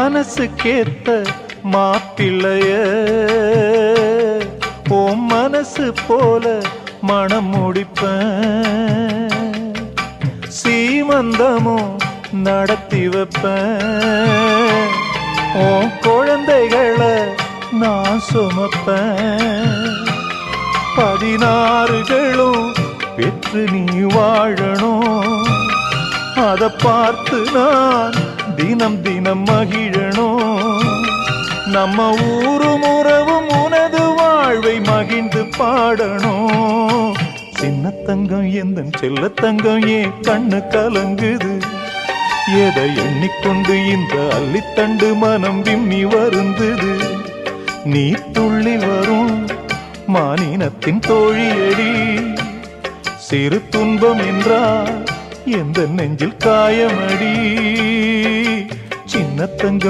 மனசுக்கேத்த மாப்பிள்ளைய உன் மனசு போல மனம் முடிப்பேன், சீமந்தமும் நடத்தி வைப்பேன், உன் குழந்தைகளை நான் சுமப்பேன், 16களும் பெற்று நீ வாழணும், அதை பார்த்து நான் தினம் தினம் மகிழணும், நம்ம ஊரும் உறவும் உனது வாழ்வை மகிழ்ந்து பாடணும். சின்ன தங்கம் எந்தன் செல்ல தங்கம் ஏன் கண்ணு கலங்குது, எதை எண்ணிக்கொண்டு இந்த அள்ளித்தண்டு மனம் விம்மி வருந்தது, நீ துள்ளி வரும் மானினத்தின் தோழியடி, சிறு துன்பம் என்றால் எந்த நெஞ்சில் காயமடி, சின்ன தங்கம்.